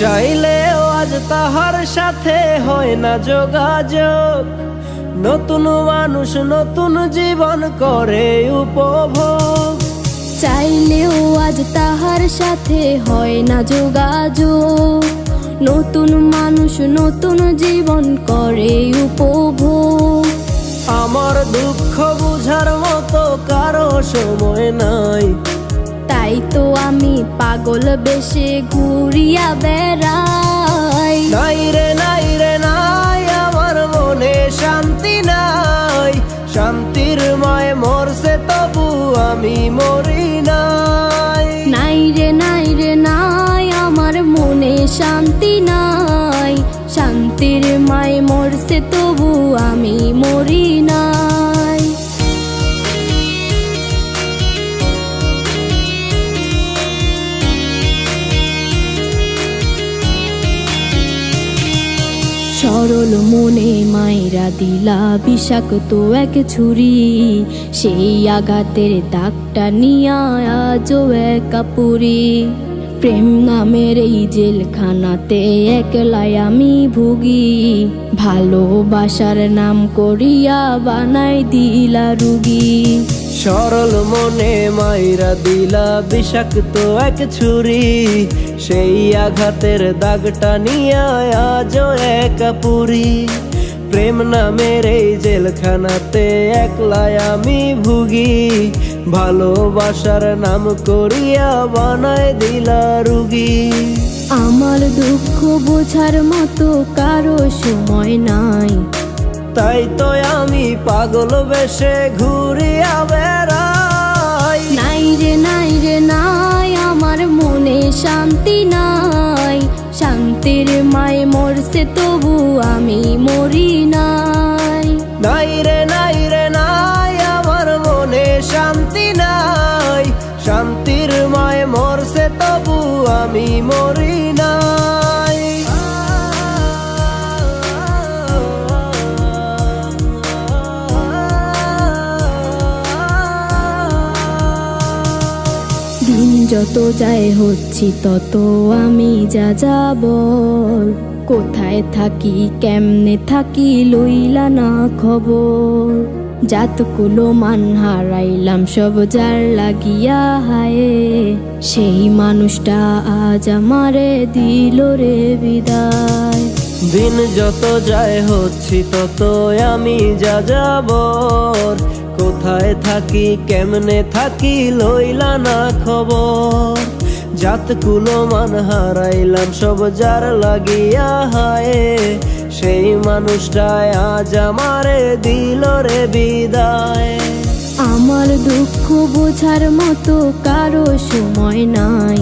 চাইলেও আজ তাহার সাথে হয় না যোগাযোগ। নতুন মানুষ নতুন জীবন করে উপভোগ। চাইলেও আজ তাহার সাথে হয় না যোগাযোগ। নতুন মানুষ নতুন জীবন করে উপভোগ। আমার দুঃখ বুঝার মতো কারো সময় নাই, তাই তো আমি পাগল বেশে ঘুরিয়া বেড়াই। নাই রে নাই রে নাই, আমার মনে শান্তি নাই। শান্তির মায় মরছে তবু আমি মরি নাই। নাই রে নাই রে নাই, আমার মনে শান্তি নাই। শান্তির মায় মরছে তবু আমি মরি নাই। সরল মনে মায়েরা দিলা বিষাক্ত এক ছুরি। সেই আঘাতের দাগটা নিয়া আজও একা পুরি। প্রেম নামের এই জেলখানাতে একলাই আমি ভুগি। ভালোবাসার নাম করিয়া বানাই দিলা রুগী। সরল মনে মাইরা দিলা বিষাক্ত এক ছুরি। সেই আঘাতের দাগটা নিয়া আজও একা পুরি। প্রেম নামের এই জেলখানাতে একলাই আমি ভুগি। ভালোবাসার নাম করিয়া বানায় দিলা রুগী। আমার দুঃখ বোঝার মতো কারো সময় নাই, তাই তো আমি পাগল বেশে ঘুরিয়া বেড়াই। নাই রে নাই রে নাই, আমার মনে শান্তি নাই। শান্তির মায় মরছে তবু আমি মরি নাই। নাই রে নাই রে নাই, আমার মনে শান্তি নাই। শান্তির মায় মরছে তবু আমি মরি নাই। দিন যত যায় হচ্ছি তত আমি যা যাবর। কোথায় থাকি কেমনে থাকি লইলা না খবর। জাতকুলো মান হারাইলাম সব যার লাগিয়া হায়। সেই মানুষটা আজ আমারে দিল রে বিদায়। দিন যত যায় হচ্ছি তত আমি যা যাবর। কোথায় থাকি কেমনে থাকি লইলা না খবর। জাতকুলো মান হারাইলাম সব যার লাগিয়া হায়। সেই মানুষটাই আজ আমারে দিল রে বিদায়। আমার দুঃখ বোঝার মতো কারো সময় নাই,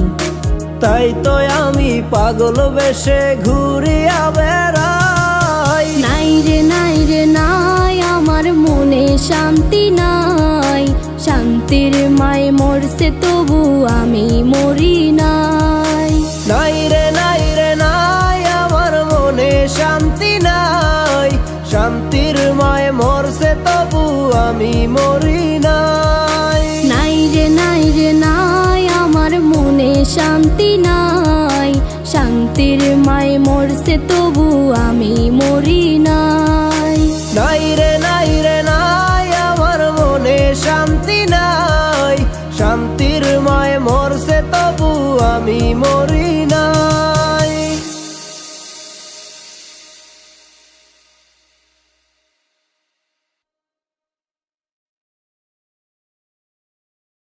তাই তো আমি পাগল বেশে ঘুরিয়া বেড়াই। নাই রে নাই রে নাই, আমার মনে শান্তি নাই। শান্তির মায় মরছে তবু আমি মরি নাই। নাই রে নাই রে নাই, আমার মনে শান্তি নাই। শান্তির মায় মরছে তবু আমি মরি নাই। নাই রে নাই রে নাই, আমার মনে শান্তি নাই। শান্তির মায় মরছে তবু আমি মরি নাই। নাই রে নাই রে নাই, আমার মনে শান্তি নাই। শান্তির মায় মরছে তবু আমি মরি নাই।